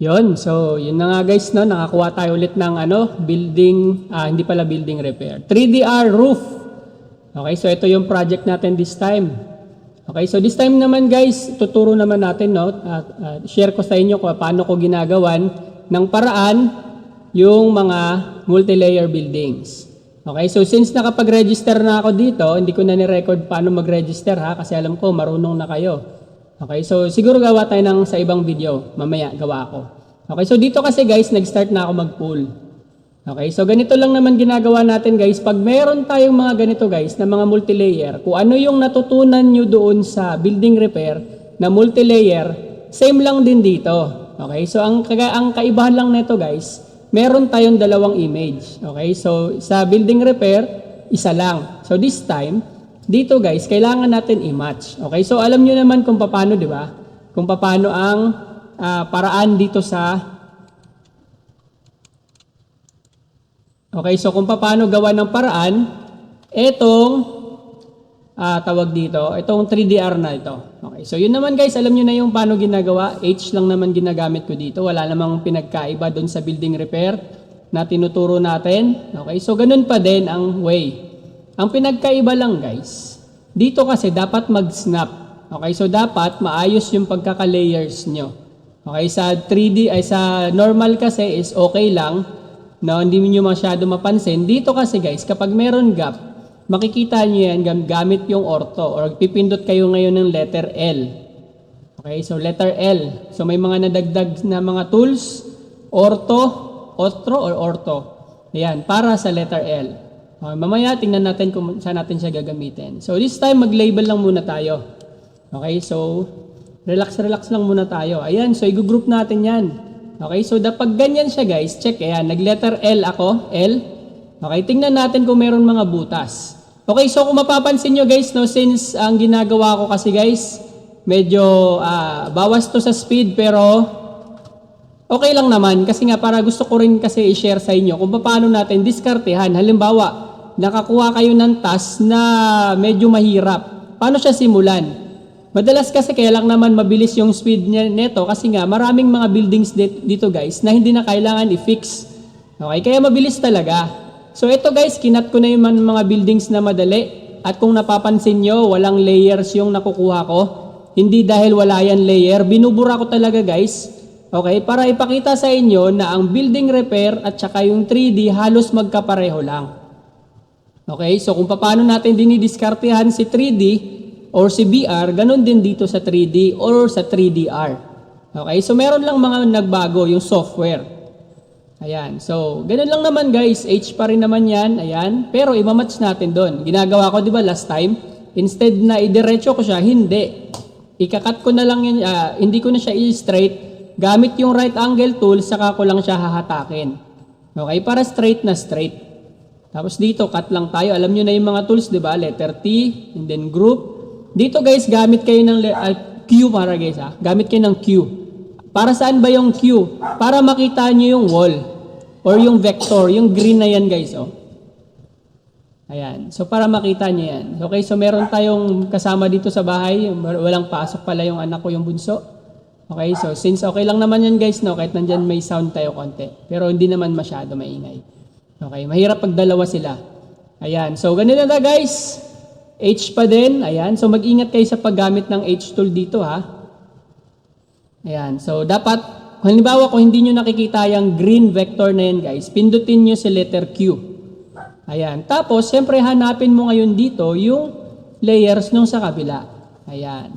Yun, so yun na nga guys, no, nakakuha tayo ulit ng building, hindi pala building repair. 3DR roof. Okay, so ito yung project natin this time. Okay, so this time naman guys, tuturo naman natin, no, share ko sa inyo kung paano ko ginagawan ng paraan yung mga multi-layer buildings. Okay, so since nakapag-register na ako dito, hindi ko na ni-record paano mag-register ha, kasi alam ko marunong na kayo. Okay, so siguro gawa tayo ng sa ibang video, mamaya gawa ako. Okay, so dito kasi guys, nag-start na ako mag-pool. Okay, so ganito lang naman ginagawa natin guys, pag meron tayong mga ganito guys, na mga multi-layer, kung ano yung natutunan nyo doon sa building repair na multi-layer, same lang din dito. Okay, so ang kaibahan lang nito guys, meron tayong dalawang image. Okay, so sa building repair, isa lang. So this time, dito guys, kailangan natin i-match. Okay, so alam nyo naman kung paano, di ba? Kung paano ang paraan dito sa... Okay, so kung paano gawa ng paraan, etong tawag dito, itong 3DR na ito. Okay, so yun naman guys, alam nyo na yung paano ginagawa. H lang naman ginagamit ko dito. Wala namang pinagkaiba doon sa building repair na tinuturo natin. Okay, so ganun pa din ang way. Ang pinagkaiba lang guys, dito kasi dapat mag-snap. Okay, so dapat maayos yung pagkaka-layers nyo. Okay, sa 3D ay sa normal kasi is okay lang, no, hindi niyo masyado mapansin. Dito kasi guys, kapag meron gap, makikita niyo yan gamit yung ortho or pipindot kayo ngayon ng letter L. Okay, so letter L. So may mga nadagdag na mga tools, ortho or ortho. Ayan, para sa letter L. Okay, mamaya tingnan natin kung saan natin siya gagamitin. So this time mag-label lang muna tayo. Okay, so relax lang muna tayo. Ayan, so i-group natin yan. Okay, so pag ganyan siya guys, check, ayan, nag-letter L ako, L. Okay, tingnan natin kung meron mga butas. Okay, so kung mapapansin nyo guys, no, since ang ginagawa ko kasi guys, medyo bawas to sa speed pero okay lang naman kasi nga para gusto ko rin kasi i-share sa inyo kung paano natin diskartehan. Halimbawa, nakakuha kayo ng task na medyo mahirap. Paano siya simulan? Madalas kasi kaya lang naman mabilis yung speed niya nito kasi nga maraming mga buildings dito guys na hindi na kailangan i-fix. Okay, kaya mabilis talaga. So ito guys, kinat ko na yung mga buildings na madali at kung napapansin nyo, walang layers yung nakukuha ko. Hindi dahil wala yan layer, binubura ko talaga guys. Okay, para ipakita sa inyo na ang building repair at saka yung 3D halos magkapareho lang. Okay, so kung paano natin dinidiskartehan si 3D or si BR, ganun din dito sa 3D or sa 3DR. Okay, so meron lang mga nagbago yung software. Ayan, so ganun lang naman guys, H pa rin naman yan, ayan. Pero imamatch natin doon. Ginagawa ko, di ba, last time, instead na idiretso ko siya, hindi. Ikakat ko na lang yun, hindi ko na siya i-straight. Gamit yung right angle tool, saka ko lang siya hahatakin. Okay, para straight na straight. Tapos dito, cut lang tayo. Alam nyo na yung mga tools, di ba? Letter T, and then group. Dito guys, gamit kayo ng Q para guys ha. Gamit kayo ng Q. Para saan ba yung Q? Para makita nyo yung wall. Or yung vector. Yung green na yan guys, oh. Ayan. So para makita nyo yan. Okay, so meron tayong kasama dito sa bahay. Walang pasok pala yung anak ko, yung bunso. Okay, so since okay lang naman yan guys, no? Kahit nandyan may sound tayo konti. Pero hindi naman masyado maingay. Okay, mahirap pag dalawa sila. Ayan, so ganito na guys. H pa din, ayan. So mag-ingat kayo sa paggamit ng H tool dito ha. Ayan, so dapat, halimbawa kung hindi nyo nakikita yung green vector na yan guys, pindutin nyo si letter Q. Ayan, tapos siyempre hanapin mo ngayon dito yung layers nung sa kabila. Ayan.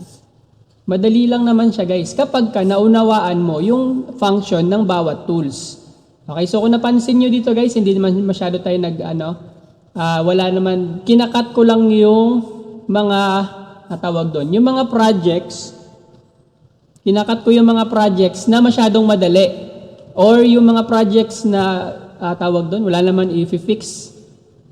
Madali lang naman siya guys kapag ka naunawaan mo yung function ng bawat tools. Okay, so kung napansin nyo dito guys, hindi naman masyado tayo wala naman, kinakat ko lang yung mga, tawag doon, yung mga projects, kinakat ko yung mga projects na masyadong madali, or yung mga projects na, tawag doon, wala naman i-fix,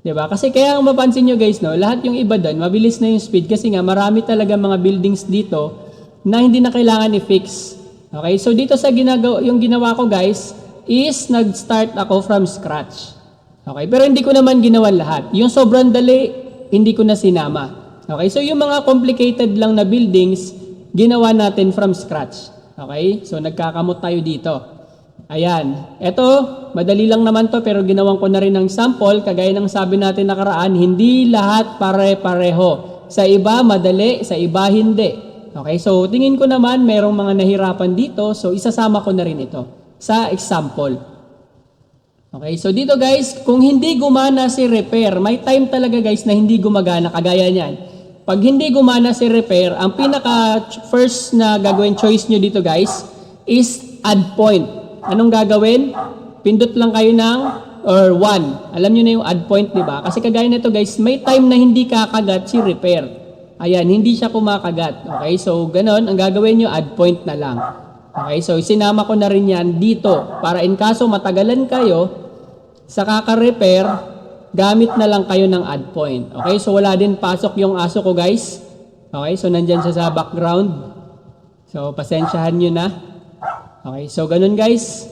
diba? Kasi kaya ang mapansin nyo guys, no, lahat yung iba doon, mabilis na yung speed, kasi nga marami talaga mga buildings dito, na hindi na kailangan i-fix. Okay, so dito sa yung ginawa ko guys, is nag-start ako from scratch. Okay, pero hindi ko naman ginawa lahat. Yung sobrang dali, hindi ko na sinama. Okay, so yung mga complicated lang na buildings, ginawa natin from scratch. Okay, so nagkakamot tayo dito. Ayan. Ito, madali lang naman to pero ginawan ko na rin ng sample. Kagaya ng sabi natin nakaraan, hindi lahat pare-pareho. Sa iba, madali. Sa iba, hindi. Okay, so tingin ko naman merong mga nahirapan dito. So isasama ko na rin ito sa example. Okay, so dito guys, kung hindi gumana si repair, may time talaga guys na hindi gumagana kagaya niyan. Pag hindi gumana si repair, ang pinaka first na gagawin choice nyo dito guys is add point. Anong gagawin? Pindot lang kayo ng or 1. Alam nyo na yung add point, di ba? Kasi kagaya nito guys, may time na hindi kakagat si repair. Ayan, hindi siya kumakagat. Okay, so ganon, ang gagawin nyo, add point na lang. Okay, so sinama ko na rin yan dito para in kaso matagalan kayo sa kaka-repair, gamit na lang kayo ng add point. Okay, so wala din pasok yung aso ko guys. Okay, so nandyan siya sa background. So pasensyahan nyo na. Okay, so ganun guys.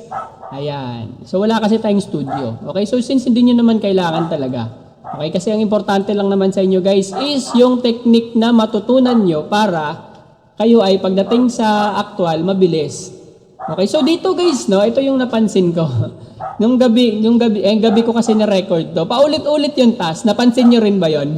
Ayan. So wala kasi tayong studio. Okay, so since hindi nyo naman kailangan talaga. Okay, kasi ang importante lang naman sa inyo guys is yung technique na matutunan nyo para kayo ay pagdating sa actual, mabilis. Okay, so dito guys, no, ito yung napansin ko. Yung gabi ko kasi na-record to. Paulit-ulit yung task. Napansin nyo rin ba yon?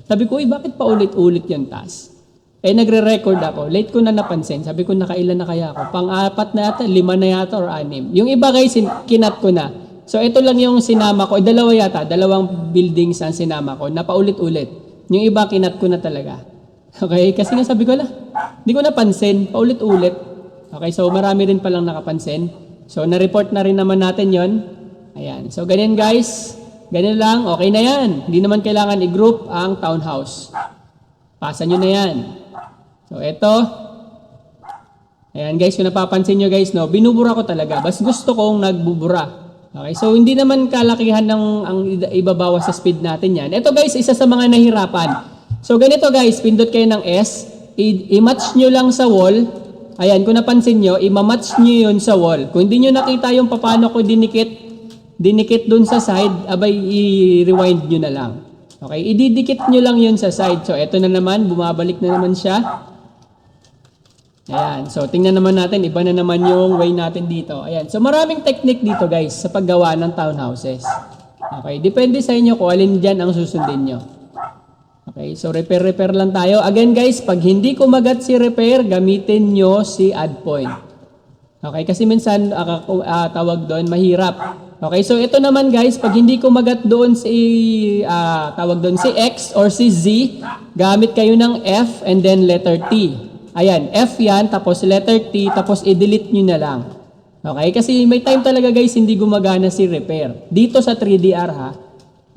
Sabi ko, bakit paulit-ulit yung task? Nagre-record ako. Late ko na napansin. Sabi ko, nakailan na kaya ako? Pang-4 na yata, 5 na yata, or 6. Yung iba guys, kinat ko na. So, ito lang yung sinama ko. Dalawa yata, 2 buildings ang sinama ko na paulit-ulit. Yung iba, kinat ko na talaga. Okay? Kasi nga sabi ko, hindi ko napansin. Paulit-ulit. Okay? So, marami rin palang nakapansin. So, na-report na rin naman natin yon. Ayan. So, ganyan guys. Ganyan lang. Okay na yan. Hindi naman kailangan i-group ang townhouse. Pasa nyo na yan. So, ito. Ayan guys, kung napapansin nyo guys, no, binubura ko talaga. Bas gusto kong nagbubura. Okay, so hindi naman kalakihan ng ang ibabawas sa speed natin yan. Ito guys, isa sa mga nahirapan. So, ganito guys, pindot kayo ng S. I-match nyo lang sa wall. Ayan, kung napansin nyo, i-match nyo yun sa wall. Kung hindi nyo nakita yung paano ko dinikit dun sa side, abay, i-rewind nyo na lang. Okay, ididikit nyo lang yun sa side. So, eto na naman, bumabalik na naman siya. Ayan, so tingnan naman natin, iba na naman yung way natin dito. Ayan, so maraming technique dito guys sa paggawa ng townhouses. Okay, depende sa inyo kung alin dyan ang susundin nyo. Okay, so repair lang tayo. Again guys, pag hindi kumagat si repair, gamitin nyo si add point. Okay, kasi minsan tawag doon, mahirap. Okay, so ito naman guys, pag hindi kumagat doon si X or si Z, gamit kayo ng F and then letter T. Ayan, F yan, tapos letter T, tapos i-delete nyo na lang. Okay, kasi may time talaga guys, hindi gumagana si repair. Dito sa 3DR ha.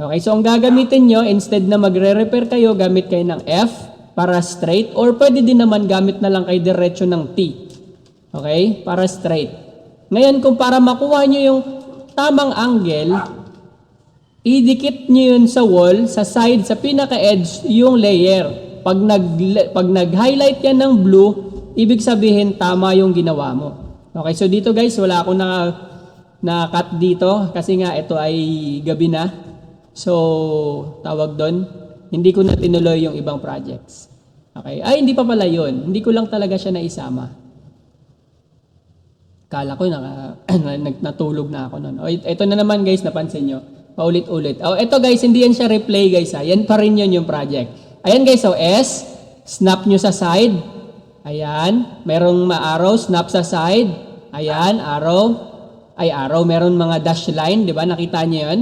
Okay, so ang gagamitin nyo, instead na magre-repair kayo, gamit kayo ng F para straight, or pwede din naman gamit na lang kayo diretso ng T. Okay, para straight. Ngayon, kung para makuha nyo yung tamang angle, idikit nyo yun sa wall, sa side, sa pinaka-edge, yung layer. Pag nag-highlight yan ng blue, ibig sabihin tama yung ginawa mo. Okay, so dito guys, wala akong na-cut dito kasi nga ito ay gabi na. So, tawag doon, hindi ko na tinuloy yung ibang projects. Okay, ay hindi pa pala yun. Hindi ko lang talaga siya naisama. Kala ko natulog na ako noon. O, ito na naman guys, napansin nyo. Paulit-ulit. O, ito guys, hindi yan siya replay guys ha. Yan pa rin yun yung project. Ayan guys, so S, snap nyo sa side. Ayan, merong ma-arrow, snap sa side. Ayan, arrow. Ay, arrow, meron mga dash line, di ba? Nakita nyo yun?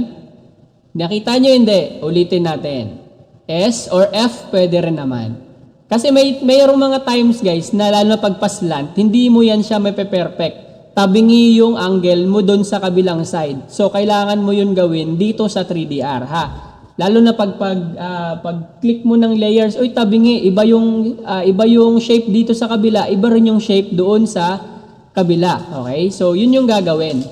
Nakita nyo hindi? Ulitin natin. S or F, pwede rin naman. Kasi mayroong mga times guys, na lalo na pagpaslant, hindi mo yan siya may perfect. Tabingi yung angle mo doon sa kabilang side. So, kailangan mo yun gawin dito sa 3DR, ha? Lalo na pag-click mo ng layers, uy, tabingi, iba yung shape dito sa kabila, iba rin yung shape doon sa kabila. Okay? So, yun yung gagawin.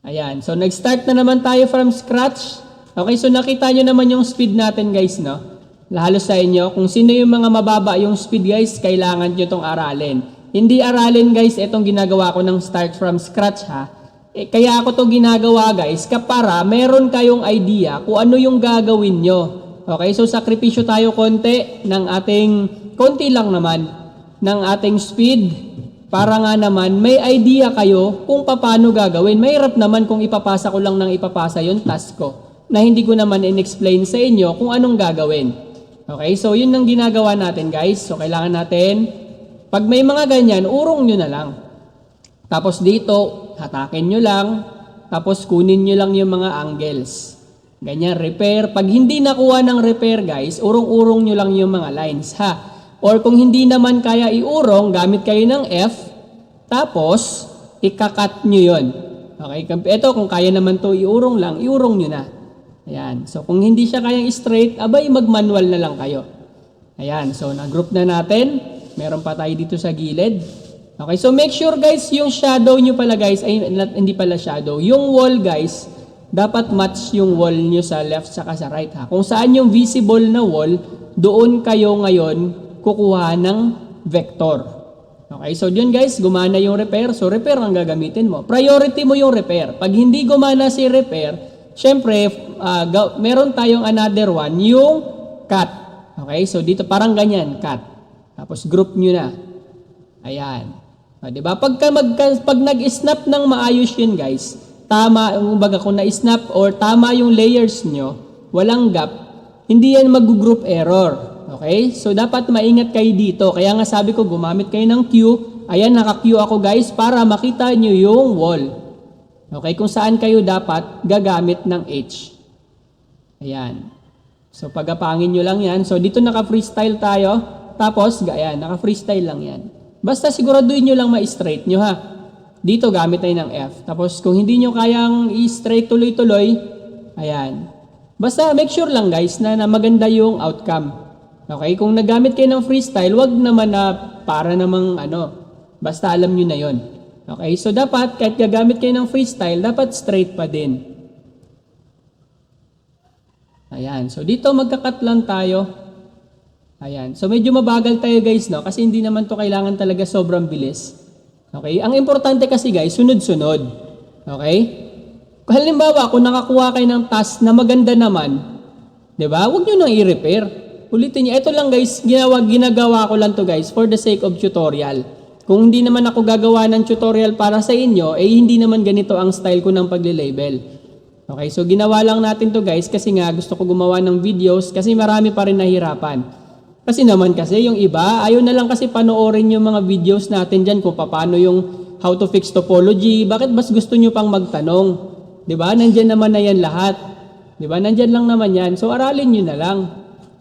Ayan. So, nag-start na naman tayo from scratch. Okay? So, nakita nyo naman yung speed natin, guys, no? Halos sa inyo, kung sino yung mga mababa yung speed guys, kailangan nyo itong aralin. Hindi aralin guys, itong ginagawa ko ng start from scratch ha. Kaya ako itong ginagawa guys, para meron kayong idea kung ano yung gagawin nyo. Okay, so sakripisyo tayo konti ng ating, konti lang naman. ng ating speed para nga naman may idea kayo kung paano gagawin. Mahirap naman kung ipapasa ko lang ng ipapasa yung task ko na hindi ko naman in-explain sa inyo kung anong gagawin. Okay, so yun ang ginagawa natin guys. So kailangan natin, pag may mga ganyan, urong nyo na lang. Tapos dito, hatakin nyo lang, tapos kunin nyo lang yung mga angles. Ganyan, repair. Pag hindi nakuha ng repair guys, urong-urong nyo lang yung mga lines ha. Or kung hindi naman kaya iurong, gamit kayo ng F, tapos ikakat nyo yun. Okay, ito kung kaya naman to iurong lang, iurong nyo na. Ayan, so kung hindi siya kayang straight, abay mag-manual na lang kayo. Ayan, so na-group na natin. Meron pa tayo dito sa gilid. Okay, so make sure guys, yung shadow nyo pala guys, ay hindi pala shadow, yung wall guys, dapat match yung wall nyo sa left saka sa right ha. Kung saan yung visible na wall, doon kayo ngayon kukuha ng vector. Okay, so yun guys, gumana yung repair. So repair ang gagamitin mo. Priority mo yung repair. Pag hindi gumana si repair, syempre, meron tayong another one, yung cut. Okay, so dito parang ganyan, cut. Tapos group nyo na. Ayan. Diba? Pag nag-snap ng maayos yun guys, tama, kumbaga kung na-snap or tama yung layers nyo, walang gap, hindi yan mag-group error. Okay? So, dapat maingat kayo dito. Kaya nga sabi ko, gumamit kayo ng Q. Ayan, naka-Q ako guys para makita nyo yung wall. Okay? Kung saan kayo dapat gagamit ng H. Ayan. So, pagapangin nyo lang yan. So, dito naka-freestyle tayo. Tapos, ayan, naka-freestyle lang yan. Basta siguraduhin nyo lang ma-straight nyo ha. Dito, gamit tayo ng F. Tapos, kung hindi nyo kayang i-straight tuloy-tuloy, ayan. Basta make sure lang guys na maganda yung outcome. Okay, kung nagamit kayo ng freestyle, wag naman na para namang basta alam nyo na yon. Okay, so dapat kahit gagamit kayo ng freestyle, dapat straight pa din. Ayan, so dito magkakat lang tayo. Ayan, so medyo mabagal tayo guys, no? Kasi hindi naman to kailangan talaga sobrang bilis. Okay, ang importante kasi guys, sunod-sunod. Okay? Halimbawa, kung nakakuha kayo ng task na maganda naman, di ba? Huwag nyo nang i-repair. Ulitin niyo. Ito lang guys, ginagawa ko lang to guys for the sake of tutorial. Kung hindi naman ako gagawa ng tutorial para sa inyo, hindi naman ganito ang style ko ng pagle-label. Okay, so ginawa lang natin to guys kasi nga gusto ko gumawa ng videos kasi marami pa rin nahirapan. Kasi naman kasi yung iba, ayaw na lang kasi panoorin yung mga videos natin dyan kung paano yung how to fix topology. Bakit mas gusto nyo pang magtanong? Diba? Nandyan naman na yan lahat. Diba? Nandyan lang naman yan. So aralin nyo na lang.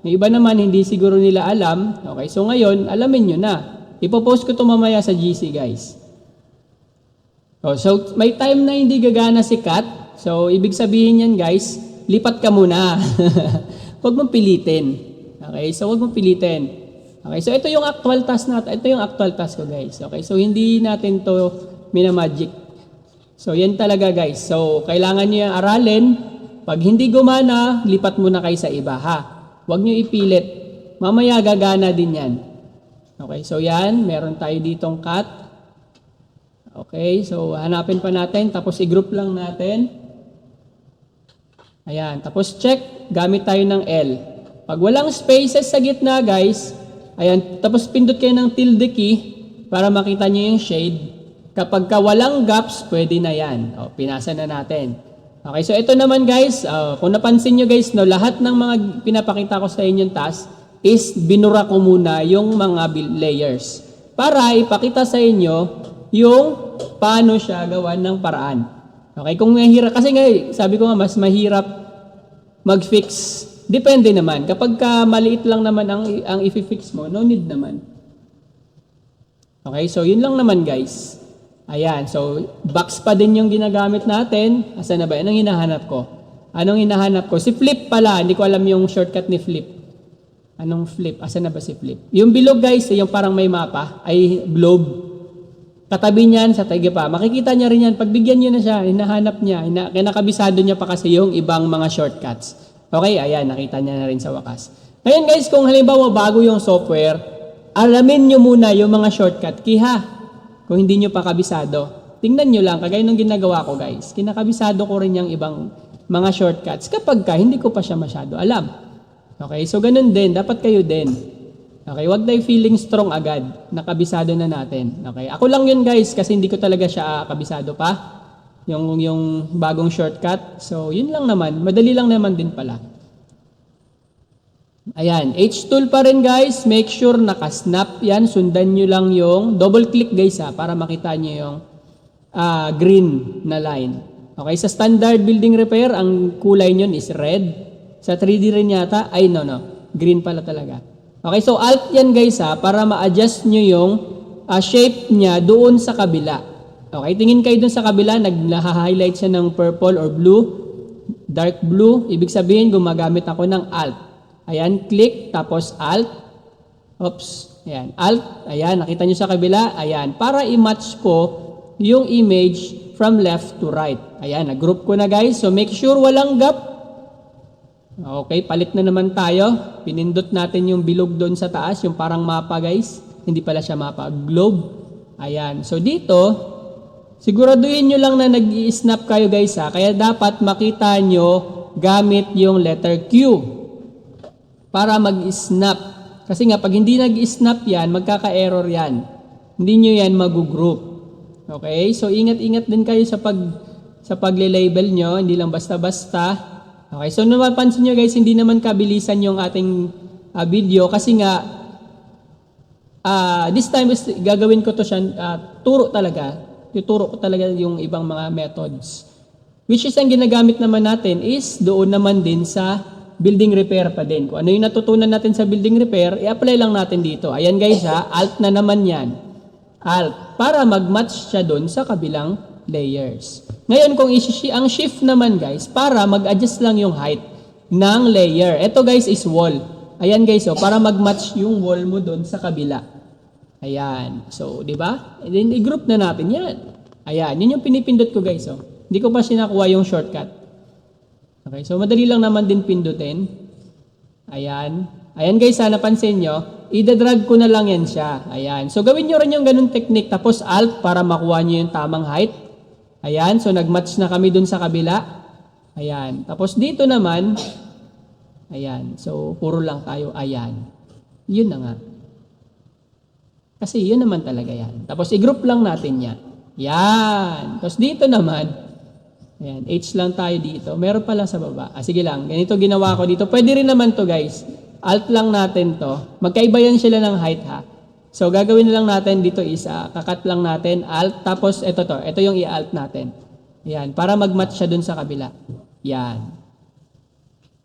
Yung iba naman, hindi siguro nila alam. Okay, so ngayon, alamin nyo na. Ipopost ko ito mamaya sa GC, guys. So, may time na hindi gagana si Kat. So, ibig sabihin yan, guys, lipat ka muna. Huwag mong pilitin. Okay, so huwag mong pilitin. Okay, so ito yung actual task natin. Ito yung actual task ko, guys. Okay, so hindi natin to minamagic. So, yan talaga, guys. So, kailangan nyo yung aralin. Pag hindi gumana, lipat muna kayo sa iba, ha? Huwag nyo ipilit. Mamaya gagana din yan. Okay, so yan. Meron tayo ditong cut. Okay, so hanapin pa natin. Tapos i-group lang natin. Ayan. Tapos check. Gamit tayo ng L. Pag walang spaces sa gitna, guys. Ayan. Tapos pindot kayo ng tilde key para makita nyo yung shade. Kapag walang gaps, pwede na yan. O, pinasa na natin. Okay, so ito naman guys, kung napansin nyo guys, no, lahat ng mga pinapakita ko sa inyong task is binura ko muna yung mga layers para ipakita sa inyo yung paano siya gawan ng paraan. Okay, kung mahirap, kasi nga sabi ko nga mas mahirap mag-fix, depende naman. Kapag maliit lang naman ang i-fix mo, no need naman. Okay, so yun lang naman guys. Ayan, so box pa din yung ginagamit natin. Asan na ba? Anong hinahanap ko? Anong hinahanap ko? Si flip pala. Hindi ko alam yung shortcut ni flip. Anong flip? Asan na ba si flip? Yung bilog guys, yung parang may mapa, ay globe. Katabi niyan sa tagi pa. Makikita niya rin yan. Pagbigyan niyo na siya, hinahanap niya. Kinakabisado niya pa kasi yung ibang mga shortcuts. Okay, ayan, nakita niya na rin sa wakas. Ngayon guys, kung halimbawa bago yung software, alamin niyo muna yung mga shortcut key ha. Kung hindi nyo pa kabisado, tingnan nyo lang, kagaya nung ginagawa ko guys, kinakabisado ko rin yung ibang mga shortcuts kapag hindi ko pa siya masyado alam. Okay, so ganun din, dapat kayo din. Okay, wag tayo feeling strong agad. Nakabisado na natin. Okay, ako lang yun guys kasi hindi ko talaga siya kabisado pa. Yung bagong shortcut. So, yun lang naman. Madali lang naman din pala. Ayan, H-tool pa rin guys. Make sure naka-snap yan. Sundan nyo lang yung double click guys para makita nyo yung green na line. Okay, sa standard building repair, ang kulay nyo is red. Sa 3D rin yata, ay no, green pala talaga. Okay, so alt yan guys para ma-adjust nyo yung shape niya doon sa kabila. Okay, tingin kayo doon sa kabila, nag-highlight siya ng purple or blue, dark blue. Ibig sabihin, gumagamit ako ng alt. Ayan, click, tapos alt. Oops, ayan, alt. Ayan, nakita nyo sa kabila. Ayan, para i-match ko yung image from left to right. Ayan, nag-group ko na guys. So, make sure walang gap. Okay, palit na naman tayo. Pinindot natin yung bilog doon sa taas, yung parang mapa guys. Hindi pala siya mapa, globe. Ayan, so dito, siguraduhin nyo lang na nag-i-snap kayo guys kaya dapat makita nyo gamit yung letter Q para mag-snap. Kasi nga pag hindi nag-snap yan, magkaka-error yan. Hindi nyo yan mag-group. Okay? So ingat-ingat din kayo sa pagle-label nyo, hindi lang basta-basta. Okay? So napapansin nyo guys, hindi naman kabilisan yung ating video kasi nga this time gagawin ko to siya turo talaga. Tuturo ko talaga yung ibang mga methods. Which is ang ginagamit naman natin is doon naman din sa building repair pa din. Kung ano yung natutunan natin sa building repair, i-apply lang natin dito. Ayan guys alt na naman yan. Alt. Para mag-match siya doon sa kabilang layers. Ngayon kung ang shift naman guys, para mag-adjust lang yung height ng layer. Ito guys is wall. Ayan guys para mag-match yung wall mo doon sa kabila. Ayan. So, di ba? And then, i-group na natin yan. Ayan. Yun yung pinipindot ko, guys. Hindi ko pa sinakuha yung shortcut. Okay. So, madali lang naman din pindutin. Ayan. Ayan, guys. Napansin nyo. Ida-drag ko na lang yan siya. Ayan. So, gawin nyo rin yung ganun technique. Tapos, alt para makuha nyo yung tamang height. Ayan. So, nag-match na kami dun sa kabila. Ayan. Tapos, dito naman. Ayan. So, puro lang tayo. Ayan. Yun na nga. Kasi yun naman talaga yan. Tapos i-group lang natin yan. Yan. Tapos dito naman, ayan, H lang tayo dito. Meron pa lang sa baba. Sige lang, ganito ginawa ko dito. Pwede rin naman to guys. Alt lang natin to. Magkaiba yan sila ng height So gagawin na lang natin dito is, kakat lang natin, alt. Tapos ito to. Ito yung i-alt natin. Ayan, para mag-match siya dun sa kabila. Yan.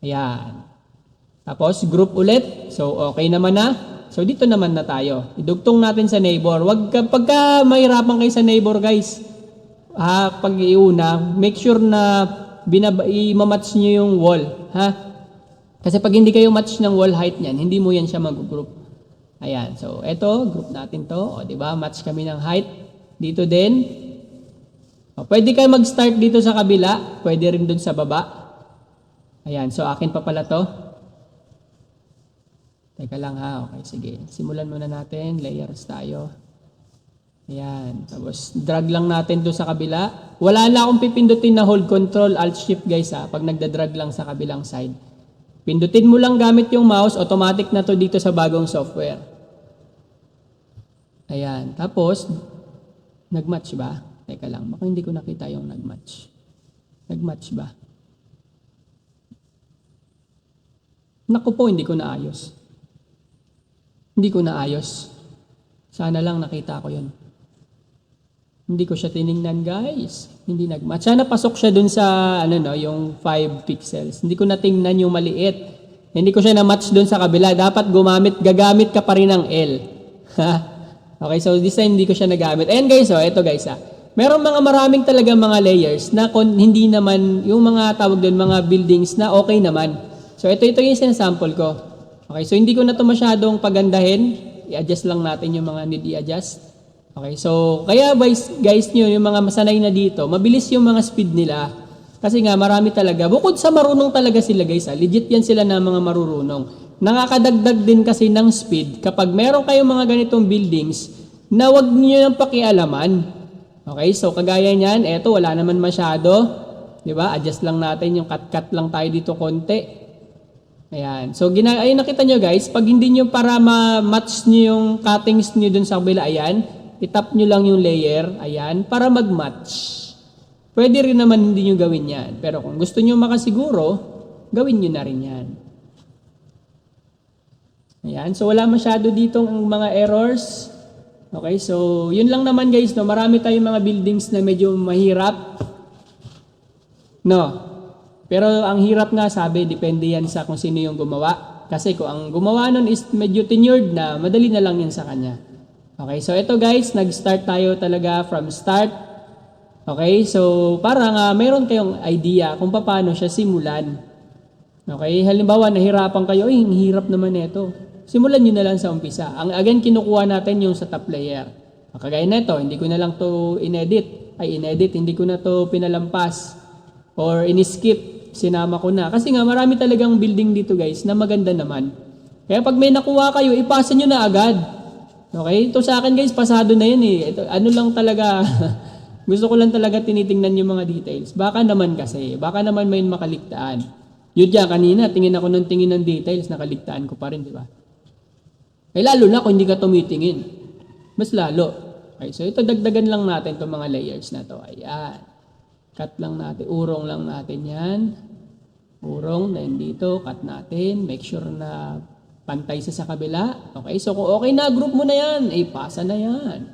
Ayan. Tapos group ulit. So okay naman na. So, dito naman na tayo. Idugtong natin sa neighbor. Pagka mahirapan kayo sa neighbor, guys, pag iuna, make sure na i-match nyo yung wall. Kasi pag hindi kayo match ng wall height niyan, hindi mo yan siya mag-group. Ayan. So, eto, group natin to. O, diba? Match kami ng height. Dito din. O, pwede kayo mag-start dito sa kabila. Pwede rin dun sa baba. Ayan. So, akin pa pala to. Teka lang okay, sige. Simulan muna natin, layers tayo. Ayan, tapos drag lang natin doon sa kabila. Wala na akong pipindutin na hold control, alt shift guys pag nagda-drag lang sa kabilang side. Pindutin mo lang gamit yung mouse, automatic na to dito sa bagong software. Ayan, tapos, nag-match ba? Teka lang, baka hindi ko nakita yung nag-match. Nag-match ba? Naku po, hindi ko naayos. Hindi ko naayos. Sana lang nakita ko yun. Hindi ko siya tiningnan guys. Hindi nag-match. Sana pasok siya dun sa yung 5 pixels. Hindi ko natingnan yung maliit. Hindi ko siya na-match dun sa kabila. Dapat gagamit ka pa rin ng L. Okay, so this time hindi ko siya nagamit. Ayan guys, ito guys Meron maraming talaga mga layers na hindi naman, yung mga tawag doon, mga buildings na okay naman. So ito yung sinasample ko. Okay, so hindi ko na ito masyadong pagandahin. I-adjust lang natin yung mga need i-adjust. Okay, so kaya guys nyo, yung mga masanay na dito, mabilis yung mga speed nila. Kasi nga marami talaga. Bukod sa marunong talaga sila guys, legit yan sila na mga marurunong. Nakakadagdag din kasi ng speed kapag meron kayong mga ganitong buildings na wag niyo nang pakialaman. Okay, so kagaya niyan, eto wala naman masyado. 'Di ba? Adjust lang natin yung cut lang tayo dito konti. Ayan. So, ayun nakita nyo guys, pag hindi nyo para ma-match nyo yung cuttings nyo dun sa kabila, ayan, itap nyo lang yung layer, ayan, para mag-match. Pwede rin naman hindi nyo gawin yan. Pero kung gusto nyo makasiguro, gawin nyo na rin yan. Ayan. So, wala masyado ditong mga errors. Okay. So, yun lang naman guys. No? Marami tayong mga buildings na medyo mahirap. No. Pero ang hirap nga sabi, depende yan sa kung sino yung gumawa. Kasi kung ang gumawa nun is medyo tenured na, madali na lang yan sa kanya. Okay, so ito guys, nag-start tayo talaga from start. Okay, so para nga meron kayong idea kung paano siya simulan. Okay, halimbawa nahirapan kayo, ang hirap naman ito. Simulan nyo na lang sa umpisa. Ang again, kinukuha natin yung sa top layer. Kagaya na ito, hindi ko na lang to inedit, hindi ko na to pinalampas or in-skip. Sinama ko na. Kasi nga marami talagang building dito guys na maganda naman. Kaya pag may nakuha kayo, ipasa nyo na agad. Okay? Ito sa akin guys, pasado na yun eh. Ito, ano lang talaga, gusto ko lang talaga tinitingnan yung mga details. Baka naman may makaligtaan. Yun dyan, kanina, tingin ako ng tingin ng details, nakaligtaan ko pa rin, di ba? Eh lalo na kung hindi ka tumitingin. Mas lalo. Okay, so ito dagdagan lang natin itong mga layers na to. Ayan. Cut lang natin, urong lang natin yan. Urong, then dito, cut natin. Make sure na pantay sa kabila. Okay, so kung okay na, group mo na yan. Pasa na yan.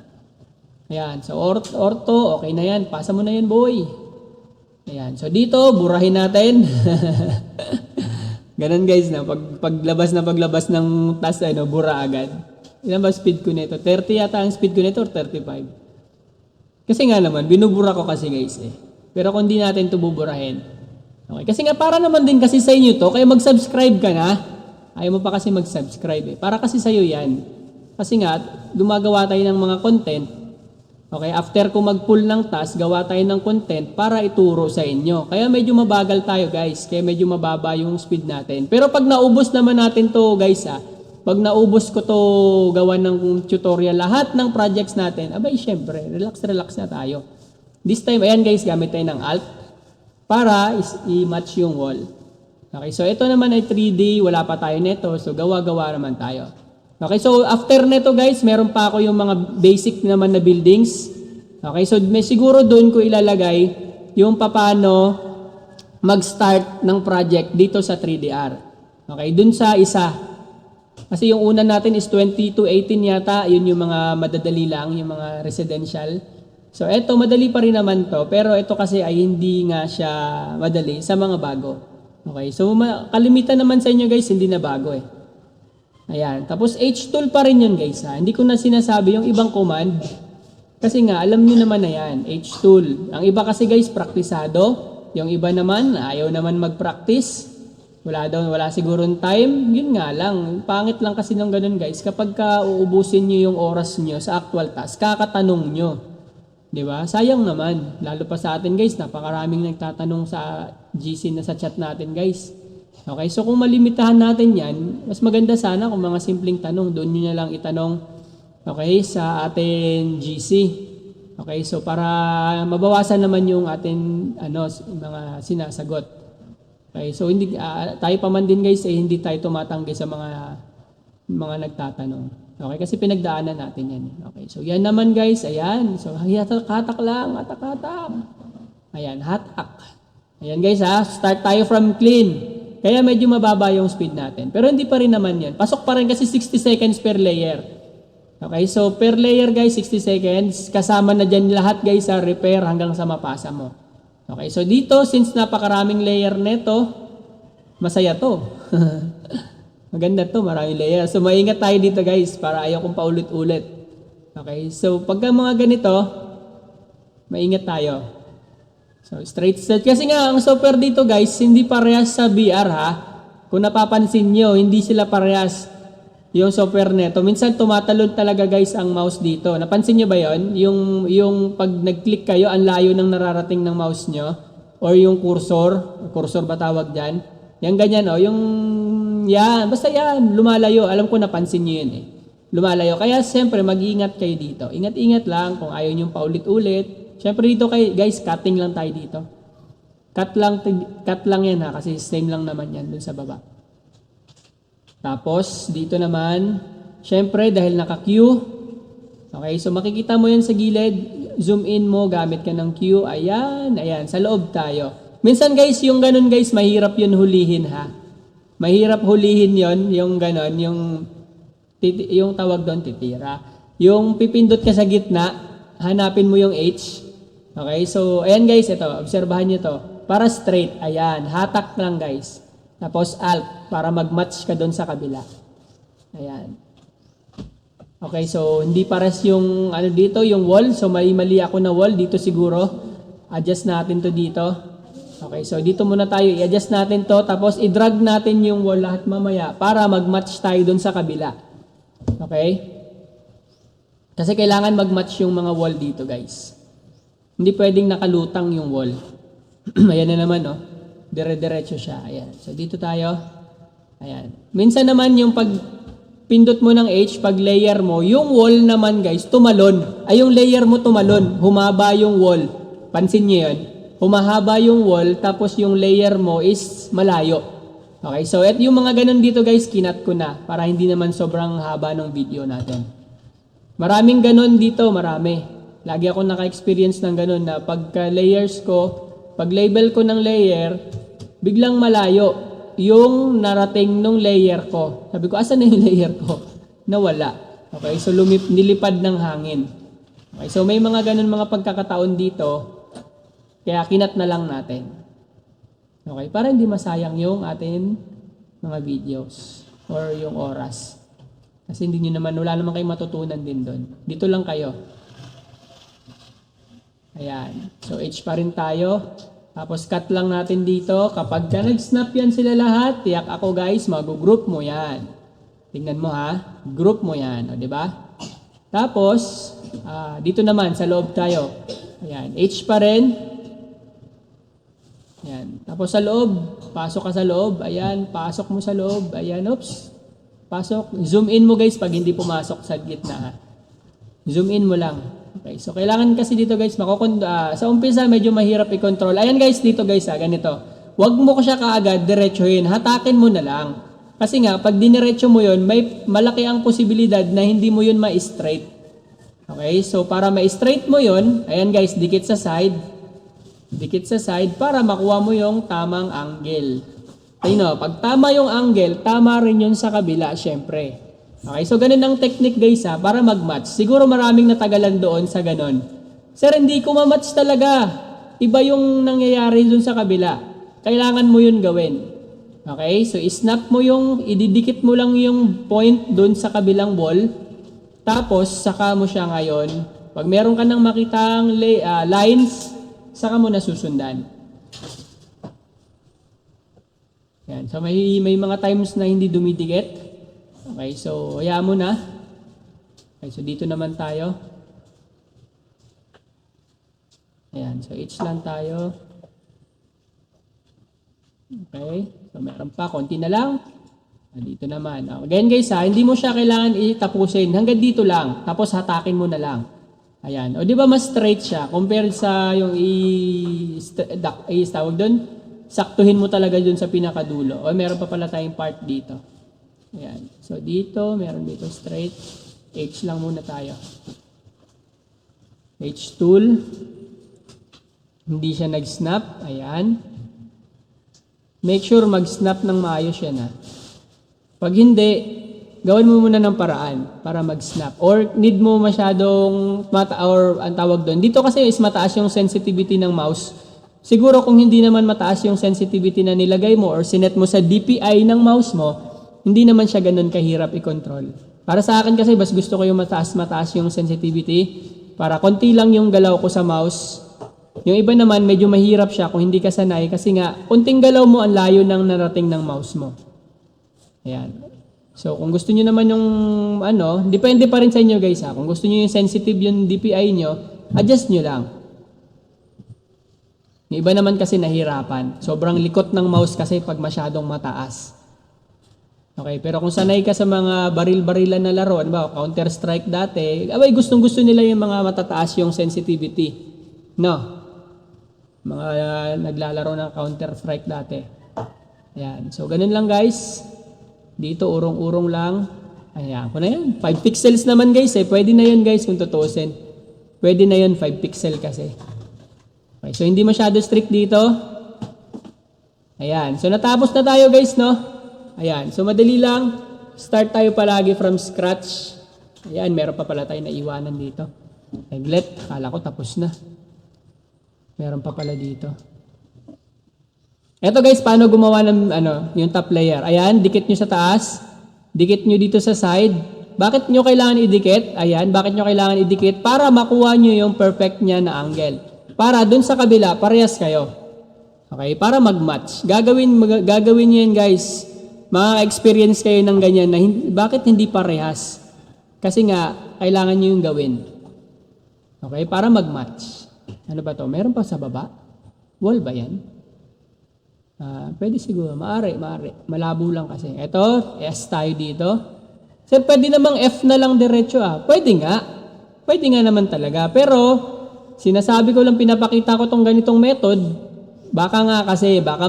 Ayan, so orto, okay na yan. Pasa mo na yan, boy. Ayan, so dito, burahin natin. Ganun guys, na paglabas ng task, bura agad. Ilan ba speed ko nito? 30 yata ang speed ko nito or 35? Kasi nga naman, binubura ko kasi guys eh. Pero kung di natin ito buburahin. Okay. Kasi nga para naman din kasi sa inyo to, kaya mag-subscribe ka na. Ayaw mo pa kasi mag-subscribe eh. Para kasi sa iyo yan. Kasi nga, gumagawa tayo ng mga content. Okay, after ko mag-pull ng task, gawa tayo ng content para ituro sa inyo. Kaya medyo mabagal tayo guys. Kaya medyo mababa yung speed natin. Pero pag naubos naman natin to guys pag naubos ko to gawa ng tutorial, lahat ng projects natin, abay syempre, relax na tayo. This time, ayan guys, gamit tayo ng Alt para i-match yung wall. Okay, so ito naman ay 3D, wala pa tayo nito, so gawa-gawa naman tayo. Okay, so after nito guys, meron pa ako yung mga basic naman na buildings. Okay, so may siguro doon ko ilalagay yung paano mag-start ng project dito sa 3DR. Okay, doon sa isa. Kasi yung una natin is 20 to 18 yata, yun yung mga madadali lang, yung mga residential. So, eto, madali pa rin naman to. Pero ito kasi ay hindi nga siya madali sa mga bago. Okay, so kalimitan naman sa inyo guys, hindi na bago eh. Ayan, tapos H-tool pa rin yun guys Hindi ko na sinasabi yung ibang command. Kasi nga, alam nyo naman na yan, H-tool. Ang iba kasi guys, praktisado. Yung iba naman, ayaw naman mag-practice. Wala sigurong time. Yun nga lang, pangit lang kasi ng ganun guys. Kapag uubusin nyo yung oras nyo sa actual task, kakatanong nyo. Di ba? Sayang naman. Lalo pa sa atin guys, napakaraming nagtatanong sa GC na sa chat natin guys. Okay, so kung malimitahan natin yan, mas maganda sana kung mga simpleng tanong, doon nyo na lang itanong, okay, sa atin GC. Okay, so para mabawasan naman yung atin mga sinasagot. Okay, so hindi tayo pa man din guys, hindi tayo tumatanggi sa mga nagtatanong. Okay, kasi pinagdaanan natin yan. Okay, so yan naman guys, ayan. So hatak lang, hatak. Ayan, hatak. Ayan guys start tayo from clean. Kaya medyo mababa yung speed natin. Pero hindi pa rin naman yan. Pasok pa rin kasi 60 seconds per layer. Okay, so per layer guys, 60 seconds. Kasama na dyan lahat guys repair hanggang sa mapasa mo. Okay, so dito, since napakaraming layer neto, masaya to. Maganda to, maraming layer. So maingat tayo dito guys, para ayaw kong paulit-ulit. Okay, so pagka mga ganito, maingat tayo. So straight. Kasi nga, ang software dito guys, hindi parehas sa VR Kung napapansin nyo, hindi sila parehas yung software neto. Minsan tumatalon talaga guys ang mouse dito. Napansin nyo ba yon? Yung pag nag-click kayo, ang layo ng nararating ng mouse nyo. Or yung cursor ba tawag dyan? Yan ganyan yan, basta yan, lumalayo. Alam ko napansin nyo yun Lumalayo. Kaya siyempre mag-iingat kayo dito. Ingat-ingat lang kung ayaw nyo paulit-ulit. Siyempre dito guys, cutting lang tayo dito. Cut lang yan kasi same lang naman yan dun sa baba. Tapos, dito naman, syempre, dahil naka-Q, okay, so makikita mo yan sa gilid, zoom in mo, gamit ka ng Q, ayan, ayan, sa loob tayo. Minsan guys, yung ganun guys, mahirap yun hulihin ha. Mahirap hulihin yon yung ganun, yung tawag doon, titira. Yung pipindot ka sa gitna, hanapin mo yung H. Okay, so ayan guys, ito, obserbahan nyo to. Para straight, ayan, hatak lang guys. Tapos alt, para mag-match ka doon sa kabila. Ayan. Okay, so hindi pares yung ano dito, yung wall. So may mali ako na wall dito siguro. Adjust natin to dito. Okay, so dito muna tayo, i-adjust natin to, tapos i-drag natin yung wall lahat mamaya para mag-match tayo doon sa kabila. Okay? Kasi kailangan mag-match yung mga wall dito, guys. Hindi pwedeng nakalutang yung wall. Ayan na naman, no? Dire-diretso siya. Ayan. So dito tayo. Ayan. Minsan naman yung pag pindot mo ng H, pag layer mo, yung wall naman guys, tumalon. Ay, yung layer mo tumalon. Humaba yung wall. Pansin niyo yun? Humahaba yung wall, tapos yung layer mo is malayo. Okay, so at yung mga ganun dito guys, kinat ko na para hindi naman sobrang haba ng video natin. Maraming ganun dito, marami. Lagi ako naka-experience ng ganun na pagka layers ko, pag label ko ng layer, biglang malayo yung narating nung layer ko. Sabi ko, asan na yung layer ko? Nawala. Okay, so nilipad ng hangin. Okay, so may mga ganun mga pagkakataon dito, kaya kinat na lang natin. Okay, para hindi masayang yung atin mga videos or yung oras. Kasi hindi nyo naman, wala naman kayong matutunan din doon. Dito lang kayo. Ayan. So H pa rin tayo. Tapos cut lang natin dito. Kapag ka nag-snap yan sila lahat, tiyak ako guys, mag-group mo yan. Tingnan mo ha, group mo yan, o di ba? Tapos dito naman sa loob tayo. Ayan, H pa rin. Ayan. Tapos sa loob, pasok ka sa loob. Ayan, pasok mo sa loob. Ayan, oops. Pasok. Zoom in mo guys pag hindi pumasok sa gitna ha. Zoom in mo lang. Okay, so kailangan kasi dito guys, sa umpisa medyo mahirap i-control. Ayan guys, dito guys ganito. Huwag mo ko siya kaagad diretsuhin, hatakin mo na lang. Kasi nga, pag diniretso mo yun, may malaki ang posibilidad na hindi mo yun ma-straight. Okay, so para ma-straight mo yun, ayan guys, dikit sa side para makuha mo yung tamang angle. Ayun, pag tama yung angle, tama rin yun sa kabila, syempre. Okay, so ganun ang technique guys ha, para mag-match. Siguro maraming natagalan doon sa ganun. Sir, hindi ko ma-match talaga. Iba yung nangyayari doon sa kabila. Kailangan mo yun gawin. Okay, so isnap mo yung, ididikit mo lang yung point doon sa kabilang wall. Tapos, saka mo siya ngayon. Pag meron ka nang makitang lines, saka mo na susundan. Yan, so may mga times na hindi dumidikit. Okay, so hayaan mo na. Okay, so dito naman tayo. Ayan, so H lang tayo. Okay, so meron pa, konti na lang. Dito naman. Again guys ha, hindi mo siya kailangan itapusin. Hanggang dito lang, tapos hatakin mo na lang. Ayan, o di ba mas straight siya compared sa yung tawag doon, saktuhin mo talaga doon sa pinakadulo. O meron pa pala tayong part dito. Ayan. So, dito, meron dito straight. H lang muna tayo. H tool. Hindi siya nag-snap. Ayan. Make sure mag-snap ng maayos yan ha. Pag hindi, gawin mo muna ng paraan para mag-snap. Or need mo masyadong or ang tawag doon. Dito kasi is mataas yung sensitivity ng mouse. Siguro kung hindi naman mataas yung sensitivity na nilagay mo or sinet mo sa DPI ng mouse mo, hindi naman siya ganun kahirap i-control. Para sa akin kasi, mas gusto ko yung mataas yung sensitivity para konti lang yung galaw ko sa mouse. Yung iba naman, medyo mahirap siya kung hindi ka sanay kasi nga, unting galaw mo ang layo ng narating ng mouse mo. Ayan. So, kung gusto nyo naman yung depende pa rin sa inyo guys ha. Kung gusto nyo yung sensitive yung DPI nyo, adjust nyo lang. Yung iba naman kasi nahirapan. Sobrang likot ng mouse kasi pag masyadong mataas. Okay, pero kung sanay ka sa mga baril-barilan na laro, ano ba, Counter-Strike dati, gustong-gusto nila yung mga matataas yung sensitivity. No? Mga naglalaro ng Counter-Strike dati. Ayan. So, ganun lang guys. Dito, urong-urong lang. Ayan, kung na yan. 5 pixels naman guys eh. Pwede na yun guys kung tutusin. Pwede na yun, 5 pixel kasi. Okay, so hindi masyado strict dito. Ayan, so natapos na tayo guys, no? Ayan, so madali lang. Start tayo palagi from scratch. Ayan, meron pa pala tayo na iwanan dito. Neglet, akala ko tapos na. Meron pa pala dito. Eto guys, paano gumawa ng yung top layer? Ayan, dikit nyo sa taas. Dikit nyo dito sa side. Bakit nyo kailangan idikit? Ayan, bakit nyo kailangan idikit? Para makuha nyo yung perfect niya na angle. Para dun sa kabila, parehas kayo. Okay, para mag-match. Gagawin nyo yan guys. Mga-experience kayo ng ganyan na bakit hindi parehas? Kasi nga, kailangan nyo yung gawin. Okay, para mag-match. Ano ba to? Meron pa sa baba? Wall ba yan? Pwede siguro. Maari. Malabo lang kasi. Ito, S tayo dito. Sir, pwede namang F na lang diretso Pwede nga. Pwede nga naman talaga. Pero, sinasabi ko lang, pinapakita ko tong ganitong method. Baka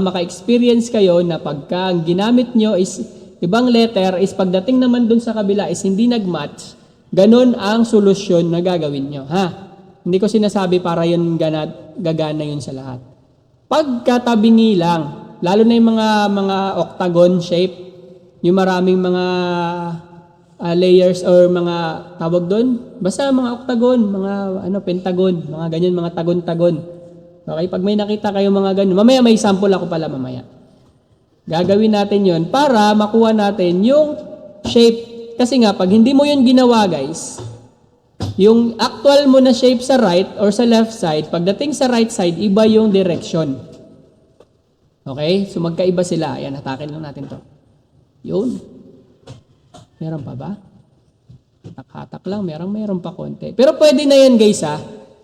maka-experience kayo na pagka ang ginamit nyo is ibang letter is pagdating naman dun sa kabila is hindi nag-match. Ganon ang solusyon na gagawin nyo. Hindi ko sinasabi para yun gagana yun sa lahat. Pagkatabingi lang, lalo na yung mga octagon shape, yung maraming mga layers or mga tawag doon, basta mga octagon, mga pentagon, mga ganyan, mga tagon-tagon. Okay, pag may nakita kayo mga ganyan, mamaya may sample ako pala mamaya. Gagawin natin yon para makuha natin yung shape. Kasi nga, pag hindi mo yun ginawa guys, yung actual mo na shape sa right or sa left side, pagdating sa right side, iba yung direction. Okay? So magkaiba sila. Ayan, hatakin lang natin to. Yun. Meron pa ba? Hatak lang. Meron pa konti. Pero pwede na yan guys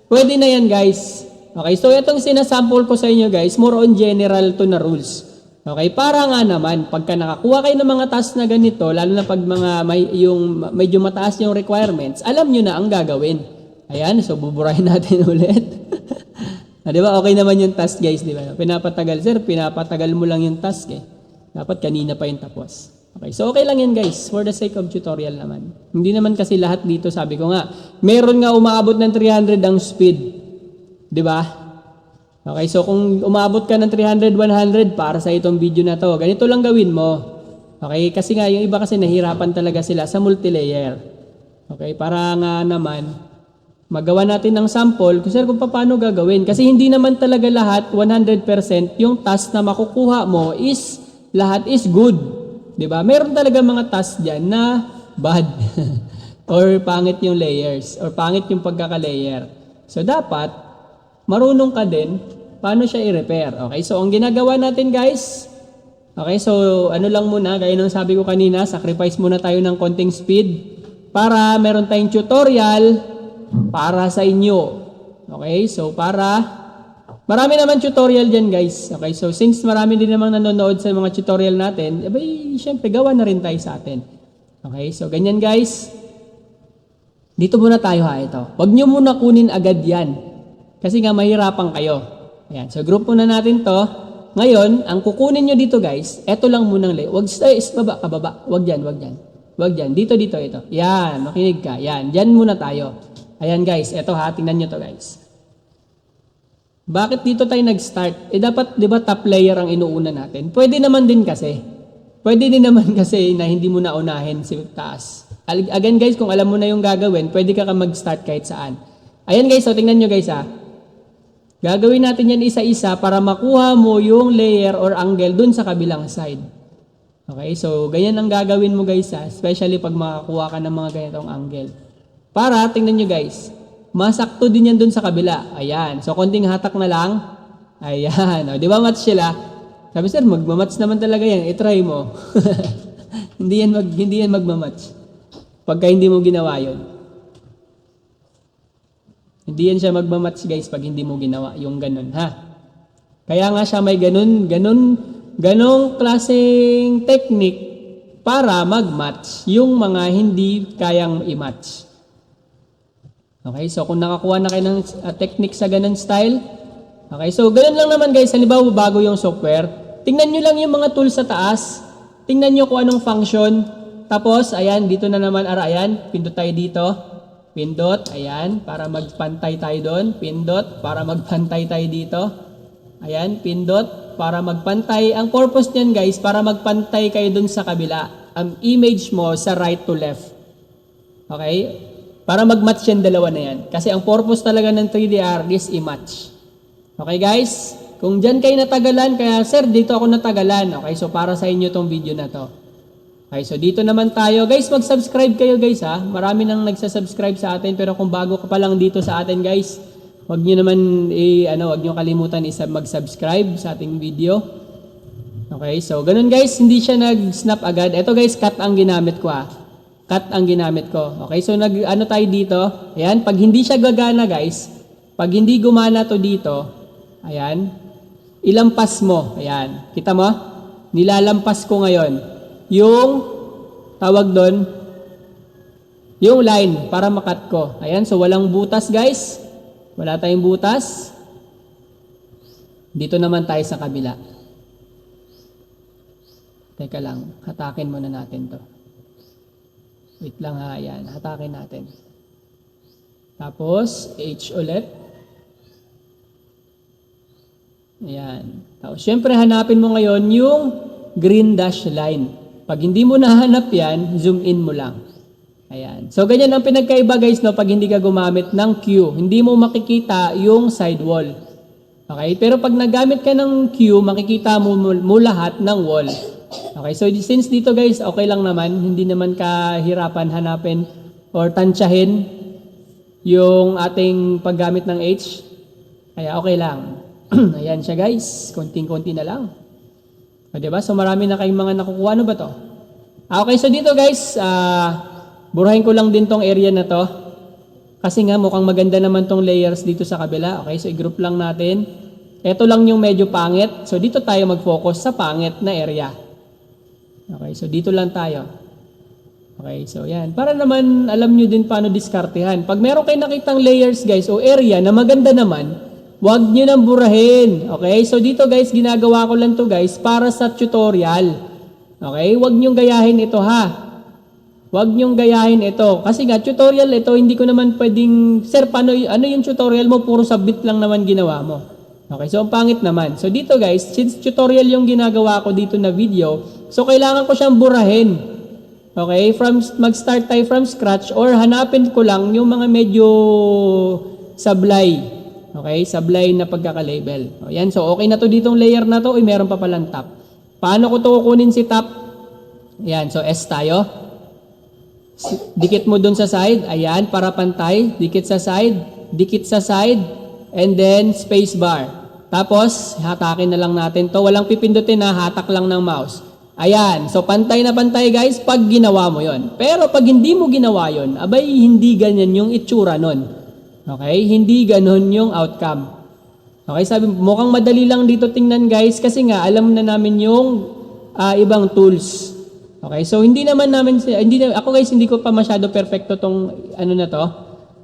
Pwede na yan guys. Okay? So itong sinasample ko sa inyo guys, more on general to na rules. Okay? Para nga naman, pagka nakakuha kayo ng mga task na ganito, lalo na pag yung medyo mataas yung requirements, alam nyo na ang gagawin. Ayan, so buburahin natin ulit. Di ba? Okay naman yung task guys, di ba? Pinapatagal, sir, pinapatagal mo lang yung task Dapat kanina pa yung tapos. Okay, so okay lang yan guys, for the sake of tutorial naman. Hindi naman kasi lahat dito, sabi ko nga, meron nga umaabot ng 300 ang speed. Di ba? Okay, so kung umabot ka ng 300, 100 para sa itong video na to, ganito lang gawin mo. Okay, kasi nga yung iba kasi nahirapan talaga sila sa multilayer. Okay, para nga naman, magawa natin ng sample kung paano gagawin. Kasi hindi naman talaga lahat, 100% yung task na makukuha mo is, lahat is good. Diba? Meron talaga mga task dyan na bad. Or pangit yung layers. Or pangit yung pagkaka-layer. So dapat, marunong ka din paano siya i-repair. Okay, so ang ginagawa natin guys, okay, so ano lang muna, gaya ng sabi ko kanina, sacrifice muna tayo ng konting speed para meron tayong tutorial para sa inyo. Okay, so marami naman tutorial dyan guys. Okay, so since marami din namang nanonood sa mga tutorial natin, syempre gawa na rin tayo sa atin. Okay, so ganyan guys. Dito muna tayo ito. Huwag nyo muna kunin agad yan. Kasi nga mahirapan kayo. Ayan, so group muna natin to. Ngayon, ang kukunin nyo dito guys, eto lang munang huwag kababa. Huwag dyan. Dito, ito. Yan, makinig ka. Yan, dyan muna tayo. Ayan guys, eto tingnan nyo to guys. Bakit dito tayo nag-start? Dapat, di ba, top layer ang inuuna natin? Pwede naman din kasi na hindi mo naunahin si taas. Again guys, kung alam mo na yung gagawin, pwede ka mag-start kahit saan. Ayan guys, so tingnan nyo guys Gagawin natin yan isa-isa para makuha mo yung layer or angle dun sa kabilang side. Okay, so ganyan ang gagawin mo guys especially pag makakuha ka ng mga ganitong angle. Para, tingnan nyo guys, masakto din yan dun sa kabila. Ayan, so konting hatak na lang. Ayan, di ba match sila? Sabi sir, magmamatch naman talaga yan, i-try mo. hindi yan magmamatch. Pagka hindi mo ginawa yun. Hindi yan siya magmamatch guys pag hindi mo ginawa yung ganun Kaya nga siya may ganong klaseng technique para mag-match yung mga hindi kayang i-match. Okay, so kung nakakuha na kayo ng technique sa ganun style, okay, so ganun lang naman guys, halimbawa bago yung software, tingnan nyo lang yung mga tools sa taas. tingnan nyo kung anong function. Tapos, ayan, dito na naman, ayan, pindot tayo dito. Pindot, ayan, para magpantay tayo doon. Pindot, para magpantay tayo dito. Ayan, pindot, para magpantay. Ang purpose niyan guys, para magpantay kayo doon sa kabila. Ang image mo sa right to left. Okay? Para mag-match yung dalawa na yan. Kasi ang purpose talaga ng 3DR is i-match. Okay guys? Kung dyan kayo natagalan, kaya sir, dito ako natagalan. Okay, so para sa inyo tong video na to. Okay, so dito naman tayo. Guys, mag-subscribe kayo guys ha. Marami nang nagsasubscribe sa atin. Pero kung bago ka pa lang dito sa atin guys, huwag nyo naman, huwag nyo kalimutan mag-subscribe sa ating video. Okay, so ganun guys, hindi siya nag-snap agad. Ito guys, cut ang ginamit ko ha. Cut ang ginamit ko. Okay, so tayo dito. Ayan, pag hindi siya gagana guys, pag hindi gumana to dito, ayan, ilampas mo. Ayan, kita mo? Nilalampas ko ngayon yung tawag doon, yung line para makat ko. Ayan, so walang butas guys. Wala tayong butas. Dito naman tayo sa kabila. Teka lang, hatakin muna natin to. Wait lang ha, ayan, hatakin natin. Tapos, H ulit. Ayan. Tapos, syempre hanapin mo ngayon yung green dash line. Pag hindi mo nahanap yan, zoom in mo lang. Ayan. So, ganyan ang pinagkaiba guys, no, pag hindi ka gumamit ng Q. Hindi mo makikita yung side wall. Okay? Pero pag nagamit ka ng Q, makikita mo lahat ng wall. Okay? So, since dito guys, okay lang naman. Hindi naman kahirapan hanapin or tansyahin yung ating paggamit ng H. Kaya okay lang. Ayan siya guys. Konting-konti na lang. O, diba? So, marami na kayong mga nakukuha. Ano ba to? Okay, so dito guys, burahin ko lang din tong area na to. Kasi nga, mukhang maganda naman tong layers dito sa kabila. Okay, so i-group lang natin. Ito lang yung medyo pangit. So, dito tayo mag-focus sa pangit na area. Okay, so dito lang tayo. Okay, so yan. Para naman alam nyo din paano diskartehan. Pag meron kayo nakitang layers guys o area na maganda naman, huwag nyo nang burahin. Okay? So dito guys, ginagawa ko lang to guys para sa tutorial. Okay? Huwag nyo gayahin ito ha. Huwag nyo gayahin ito. Kasi nga, tutorial ito, hindi ko naman pwedeng, sir, ano yung tutorial mo? Puro submit lang naman ginawa mo. Okay? So, ang pangit naman. So dito guys, since tutorial yung ginagawa ko dito na video, so kailangan ko siyang burahin. Okay? Mag-start tayo from scratch or hanapin ko lang yung mga medyo sablay. Okay? Sablay na pagkaka-label. O, yan. So, okay na to ditong layer na to. Uy, meron pa palang top. Paano ko to kukunin si top? Yan. So, S tayo. Dikit mo dun sa side. Ayan. Para pantay. Dikit sa side. Dikit sa side. And then, space bar. Tapos, hatakin na lang natin to. Walang pipindutin na. Hatak lang ng mouse. Ayan. So, pantay na pantay guys pag ginawa mo yon. Pero pag hindi mo ginawa yon, abay, hindi ganyan yung itsura nun. Okay? Hindi ganun yung outcome. Okay? Sabi, mukhang madali lang dito tingnan guys kasi nga, alam na namin yung ibang tools. Okay? So, ako guys, hindi ko pa masyado perfecto tong,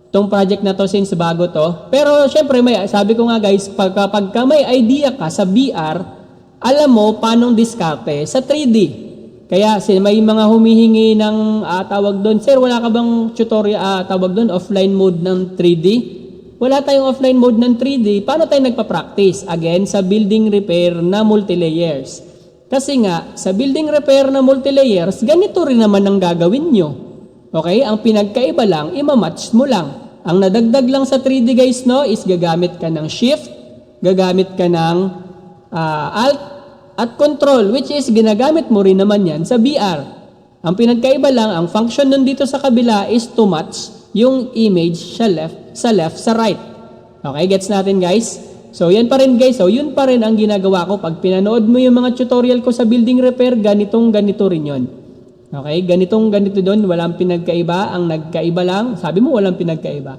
tong project na to since bago to. Pero, syempre, sabi ko nga guys, pagka may idea ka sa VR, alam mo paano diskarte sa 3D. Kaya may mga humihingi ng tawag doon, sir, wala ka bang tutorial, tawag doon, offline mode ng 3D? Wala tayong offline mode ng 3D. Paano tayo nagpa-practice? Again, sa building repair na multi-layers. Kasi nga, sa building repair na multi-layers, ganito rin naman ang gagawin nyo. Okay? Ang pinagkaiba lang, ima-match mo lang. Ang nadagdag lang sa 3D guys, no, is gagamit ka ng shift, gagamit ka ng alt, at control, which is ginagamit mo rin naman yan sa VR. Ang pinagkaiba lang, ang function nun dito sa kabila is to match yung image sa left, sa right. Okay, gets natin guys? So, yan pa rin guys. So, yun pa rin ang ginagawa ko. Pag pinanood mo yung mga tutorial ko sa building repair, ganito rin yun. Okay, ganito doon. Walang pinagkaiba. Ang nagkaiba lang, sabi mo walang pinagkaiba.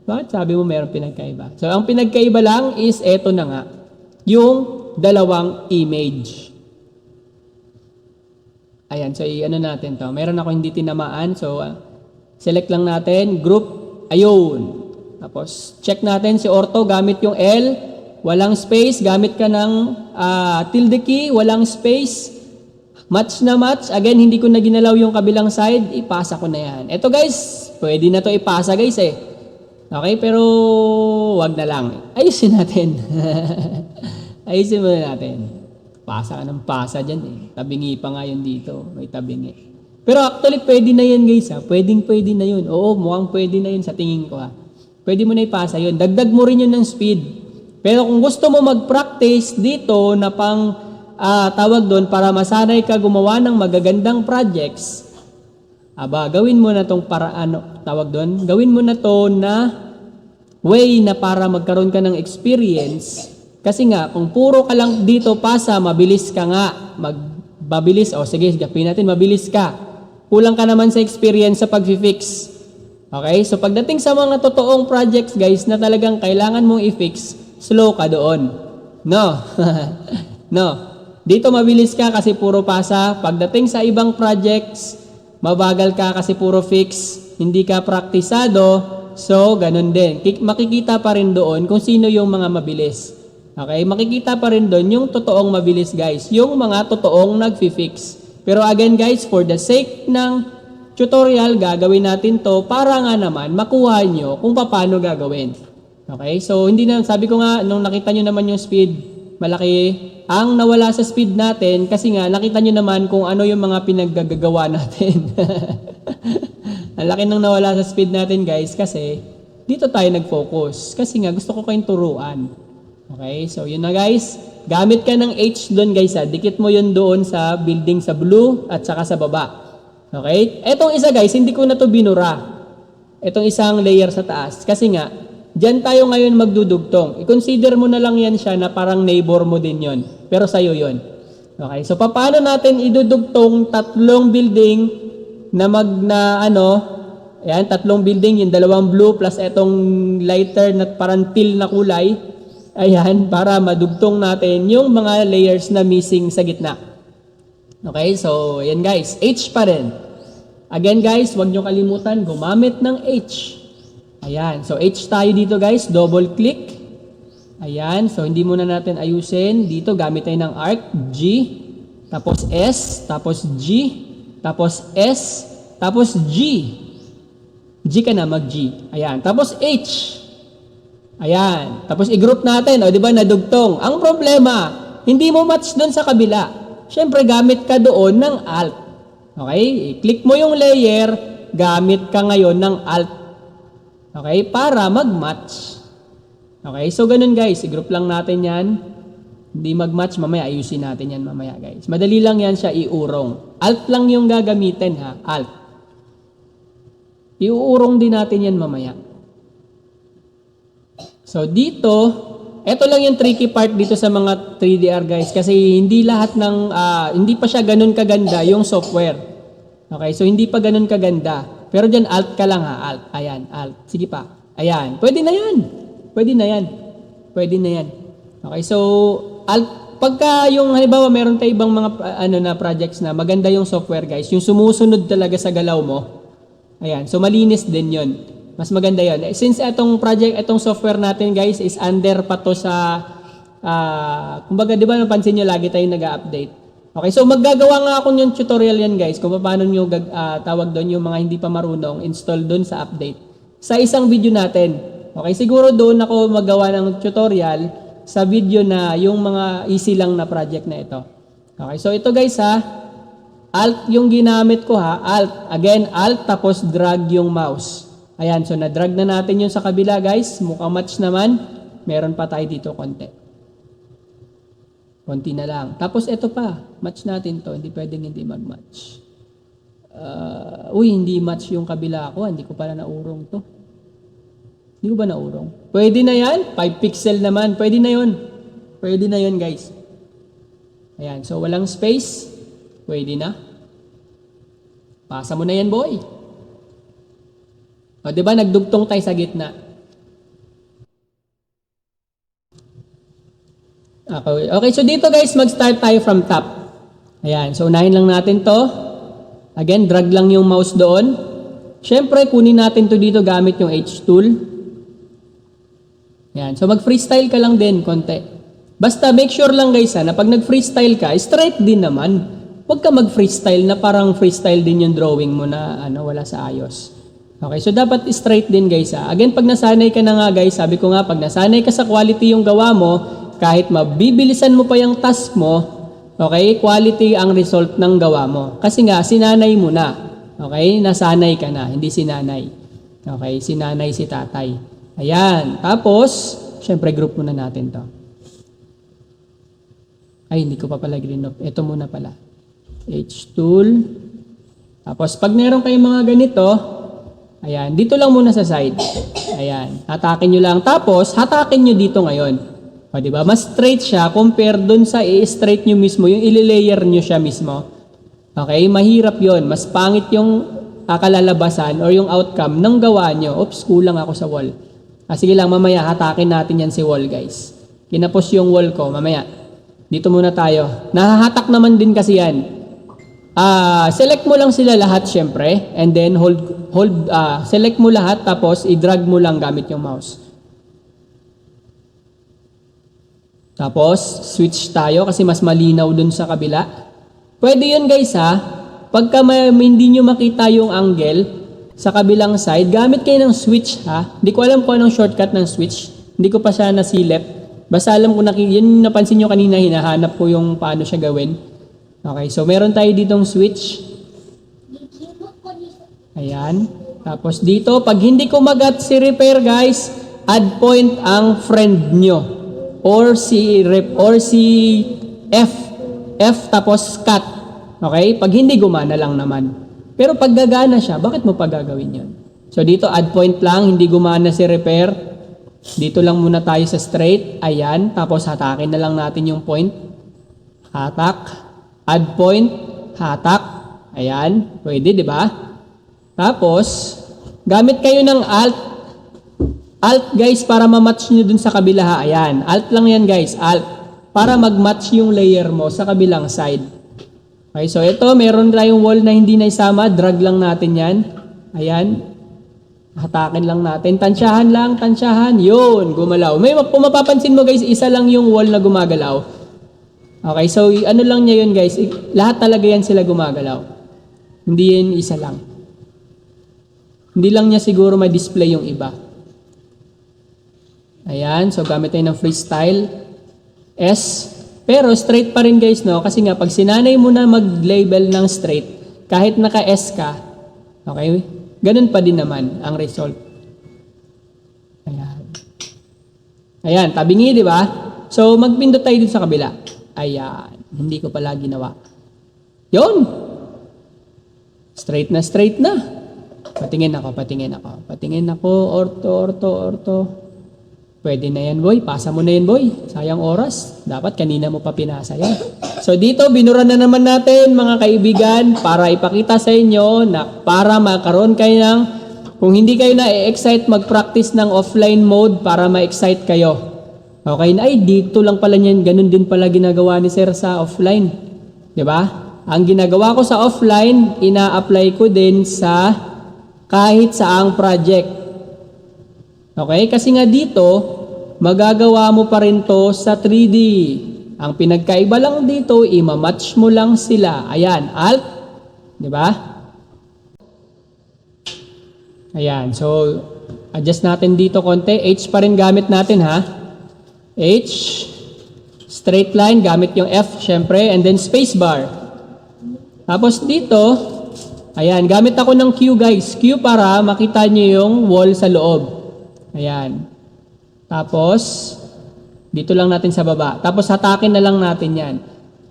Bakit sabi mo mayroong pinagkaiba? So, ang pinagkaiba lang is eto na nga. Yung dalawang image. Ayan, so natin to. Meron ako hindi tinamaan. So, select lang natin, group, ayun. Tapos, check natin si ortho, gamit yung L, walang space, gamit ka ng tilde key, walang space. Match na match. Again, hindi ko na ginalaw yung kabilang side. Ipasa ko na yan. Ito guys, pwede na to ipasa guys eh. Okay, pero wag na lang. Ayusin natin. Ayusin muna natin. Pasa ka ng pasa dyan eh. Tabingi pa nga yun dito. May tabingi. Pero actually, pwede na yan guys ha. Pwede na yun. Oo, mukhang pwede na yun sa tingin ko ha. Pwede mo na ipasa yun. Dagdag mo rin yun ng speed. Pero kung gusto mo mag-practice dito na pang tawag doon para masanay ka gumawa ng magagandang projects, gawin mo na tong tawag doon, gawin mo na to na way na para magkaroon ka ng experience. Kasi nga, kung puro ka lang dito pasa, mabilis ka nga. Mabilis, sige, gapin natin, mabilis ka. Kulang ka naman sa experience sa pag-fix. Okay? So, pagdating sa mga totoong projects, guys, na talagang kailangan mong i-fix, slow ka doon. No. No. Dito mabilis ka kasi puro pasa. Pagdating sa ibang projects, mabagal ka kasi puro fix. Hindi ka praktisado. So, ganun din. Makikita pa rin doon kung sino yung mga mabilis. Okay? Makikita pa rin doon yung totoong mabilis, guys. Yung mga totoong nag-fix. Pero again, guys, for the sake ng tutorial, gagawin natin to para nga naman makuha nyo kung paano gagawin. Okay? So, hindi na, sabi ko nga, nung nakita nyo naman yung speed, malaki ang nawala sa speed natin kasi nga nakita nyo naman kung ano yung mga pinaggagawa natin. Ang laki nang nawala sa speed natin guys kasi dito tayo nag-focus. Kasi nga gusto ko kayong turuan. Okay, so yun na guys. Gamit ka ng H doon guys ha. Dikit mo yun doon sa building sa blue at saka sa baba. Okay, etong isa guys hindi ko na to binura. Etong isang layer sa taas kasi nga diyan tayo ngayon magdudugtong. I-consider mo na lang yan siya na parang neighbor mo din yon. Pero sa'yo yon. Okay, so paano natin idudugtong tatlong building ayan, tatlong building, yung dalawang blue plus etong lighter na parang teal na kulay. Ayan, para madugtong natin yung mga layers na missing sa gitna. Okay, so ayan guys, H pa rin. Again guys, huwag nyo kalimutan gumamit ng H. Ayan. So, H tayo dito guys. Double click. Ayan. So, hindi muna natin ayusin. Dito, gamit tayo ng arc. G. Tapos S. Tapos G. Tapos S. Tapos G. G ka na, mag-G. Ayan. Tapos H. Ayan. Tapos i-group natin. O, di ba, nadugtong. Ang problema, hindi mo match doon sa kabila. Siyempre, gamit ka doon ng Alt. Okay? I-click mo yung layer. Gamit ka ngayon ng Alt. Okay? Para mag-match. Okay? So, ganun guys. I-group lang natin yan. Hindi mag-match. Mamaya, ayusin natin yan mamaya guys. Madali lang yan siya iurong. Alt lang yung gagamitin ha. Alt. Iuurong din natin yan mamaya. So, dito, eto lang yung tricky part dito sa mga 3DR guys. Kasi hindi lahat ng, hindi pa siya ganun kaganda yung software. Okay? So, hindi pa ganun kaganda. Pero dyan, alt ka lang ha. Alt. Ayan, alt. Sige pa. Ayan. Pwede na yan. Pwede na yan. Pwede na yan. Okay, so, alt. Pagka yung, halimbawa, meron tayo ibang mga na projects na maganda yung software, guys. Yung sumusunod talaga sa galaw mo. Ayan. So, malinis din yon. Mas maganda yon. Since itong project, itong software natin, guys, is under pa to sa, kumbaga, di ba, napansin nyo, lagi tayong nag-update. Okay, so maggagawa nga ako yung tutorial yan guys kung paano nyo tawag doon yung mga hindi pa marunong install doon sa update sa isang video natin. Okay, siguro doon ako magawa ng tutorial sa video na yung mga easy lang na project na ito. Okay, so ito guys ha, Alt yung ginamit ko ha, Alt. Again, Alt tapos drag yung mouse. Ayan, so na-drag na natin yun sa kabila guys. Mukhang match naman. Meron pa tayo dito konti. Konti na lang. Tapos ito pa, match natin to. Hindi pwedeng hindi mag-match. Hindi match yung kabila ko. Hindi ko pala naurong to. Hindi ko ba naurong? Pwede na yan. 5 pixel naman. Pwede na yun. Pwede na yun guys. Ayan. So walang space. Pwede na. Pasa mo na yan boy. O diba nagdugtong tayo sa gitna. Okay, so dito guys, mag-start tayo from top. Ayan, so unahin lang natin to. Again, drag lang yung mouse doon. Siyempre, kunin natin to dito gamit yung H tool. Ayan, so mag-freestyle ka lang din, konti. Basta make sure lang guys na pag nag-freestyle ka, straight din naman. huwag ka mag-freestyle na parang freestyle din yung drawing mo na wala sa ayos. Okay, so dapat straight din guys ha. Again, pag nasanay ka na nga guys, sabi ko nga, pag nasanay ka sa quality yung gawa mo, kahit mabibilisan mo pa yung task mo, okay, quality ang result ng gawa mo. Kasi nga, sinanay mo na. Okay, nasanay ka na, hindi sinanay. Okay, sinanay si tatay. Ayan, tapos, syempre group muna natin to. Ay, hindi ko pa pala green off. Ito muna pala. H-tool. Tapos, pag meron kayong mga ganito, ayan, dito lang muna sa side. Ayan, hatakin nyo lang. Tapos, hatakin nyo dito ngayon. O, diba? Mas straight siya compare dun sa i-straight nyo mismo, yung ililayer nyo siya mismo. Okay, mahirap yon. Mas pangit yung kalalabasan or yung outcome ng gawa nyo. Oops, kulang ako sa wall. Sige lang, mamaya hatakin natin yan si wall, guys. Kinapos yung wall ko, mamaya. Dito muna tayo. Nahahatak naman din kasi yan. Select mo lang sila lahat syempre and then select mo lahat tapos i-drag mo lang gamit yung mouse. Tapos switch tayo kasi mas malinaw dun sa kabila. Pwede yun guys ha. Pagka hindi nyo makita yung angle sa kabilang side, gamit kayo ng switch ha. Hindi ko alam kung anong shortcut ng switch. Hindi ko pa siya nasilip. Basta alam ko yun napansin nyo kanina, hinahanap ko yung paano siya gawin. Okay, so meron tayo ditong switch. Ayan. Tapos dito, pag hindi kumagat si repair guys, add point ang friend nyo. Or si F. F tapos cut. Okay? Pag hindi gumana lang naman. Pero pag gagana siya, bakit mo pa gagawin yun? So dito, add point lang, hindi gumana si repair. Dito lang muna tayo sa straight. Ayan. Tapos hatakin na lang natin yung point. Hatak. Add point. Hatak. Ayan. Pwede, di ba? Tapos, gamit kayo ng Alt. Alt, guys, para ma-match nyo dun sa kabila ha. Ayan. Alt lang yan, guys. Alt. Para mag-match yung layer mo sa kabilang side. Okay. So, ito, meron tayong wall na hindi na isama. Drag lang natin yan. Ayan. Hatakin lang natin. Tansyahan lang, tansyahan. Yun, gumalaw. Kung mapapansin mo guys, isa lang yung wall na gumagalaw. Okay, so ano lang niya yun guys. Lahat talaga yan sila gumagalaw. Hindi yan isa lang. Hindi lang niya siguro may display yung iba. Ayan, so gamit tayo ng freestyle. S. Pero straight pa rin guys, no? Kasi nga, pag sinanay mo na mag-label ng straight, kahit naka-S ka, okay, ganun pa din naman ang result. Ayan. Ayan, tabingi, di ba? So, magpindot tayo dito sa kabila. Ayan. Hindi ko pala ginawa. Yun! Straight na. Patingin ako. Orto. Pwede na yan, boy. Pasa mo na yan, boy. Sayang oras. Dapat kanina mo pa pinasa yan. So dito, binura na naman natin, mga kaibigan, para ipakita sa inyo na para makaroon kayo ng, kung hindi kayo na-excite, mag-practice ng offline mode para ma-excite kayo. Okay na, dito lang pala niyan, ganun din pala ginagawa ni Sir sa offline. Diba? Ang ginagawa ko sa offline, ina-apply ko din sa kahit saang project. Okay? Kasi nga dito, magagawa mo pa rin to sa 3D. Ang pinagkaiba lang dito, ima-match mo lang sila. Ayan, Alt. Diba? Ayan, so, adjust natin dito konti. H pa rin gamit natin, ha? H. Straight line, gamit yung F, syempre. And then spacebar. Tapos dito, ayan, gamit ako ng Q, guys. Q para makita nyo yung wall sa loob. Ayan. Tapos, dito lang natin sa baba. Tapos, hatakin na lang natin yan.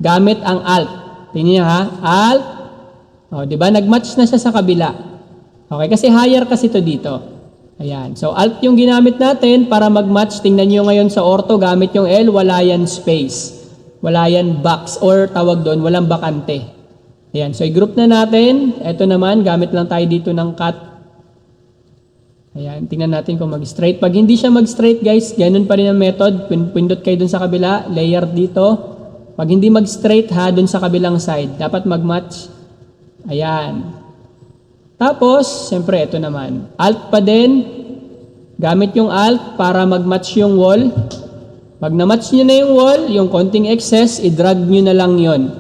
Gamit ang Alt. Tingnan niyo ha. Alt. O, diba? Nag-match na siya sa kabila. Okay, kasi higher kasi to dito. Ayan. So, Alt yung ginamit natin para mag-match. Tingnan niyo ngayon sa ortho, gamit yung L, wala yan space. Wala yan box or tawag doon, walang bakante. Ayan. So, i-group na natin. Ito naman, gamit lang tayo dito ng cut. Ayan, tingnan natin kung mag-straight. Pag hindi siya mag-straight guys, ganun pa rin ang method. Pindot kayo dun sa kabila, layer dito. Pag hindi mag-straight ha, dun sa kabilang side, dapat mag-match. Ayan. Tapos, siyempre, ito naman. Alt pa din. Gamit yung Alt para mag-match yung wall. Pag na-match nyo na yung wall, yung konting excess, i-drag nyo na lang yon.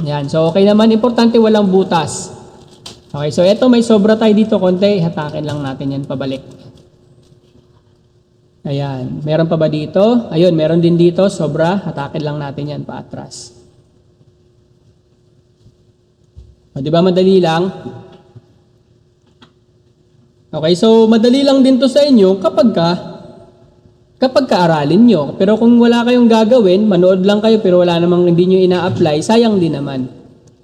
Yan. So, okay naman. Importante walang butas. Okay. So, eto may sobra tayo dito konti. Hatakin lang natin yan pabalik. Ayan. Meron pa ba dito? Ayun, meron din dito. Sobra. Hatakin lang natin yan paatras. O, di ba madali lang? Okay. So, madali lang din to sa inyo kapag kaaralin nyo. Pero kung wala kayong gagawin, manood lang kayo pero wala namang hindi nyo ina-apply, sayang din naman.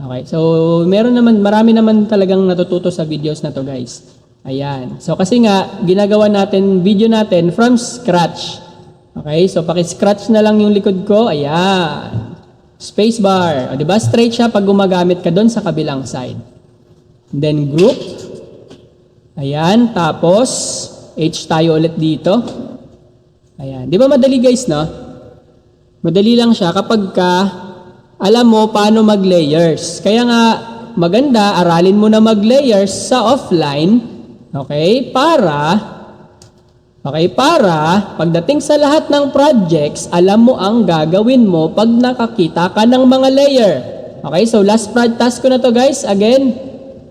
Okay, so marami naman talagang natututo sa videos na to guys. Ayan. So kasi nga, ginagawa natin, video natin from scratch. Okay, so paki-scratch na lang yung likod ko. Ayan. Spacebar. O diba, straight siya pag gumagamit ka doon sa kabilang side. Then group. Ayan, tapos H tayo ulit dito. Ayan. Di ba madali guys, no? Madali lang siya kapag alam mo paano mag-layers. Kaya nga, maganda, aralin mo na mag-layers sa offline. Okay? Para pagdating sa lahat ng projects, alam mo ang gagawin mo pag nakakita ka ng mga layer. Okay? So, last task ko na to guys. Again,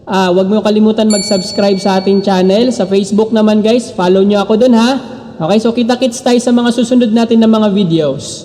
huwag mo kalimutan mag-subscribe sa ating channel. Sa Facebook naman guys, follow nyo ako dun ha. Okay, so kita-kits tayo sa mga susunod natin na mga videos.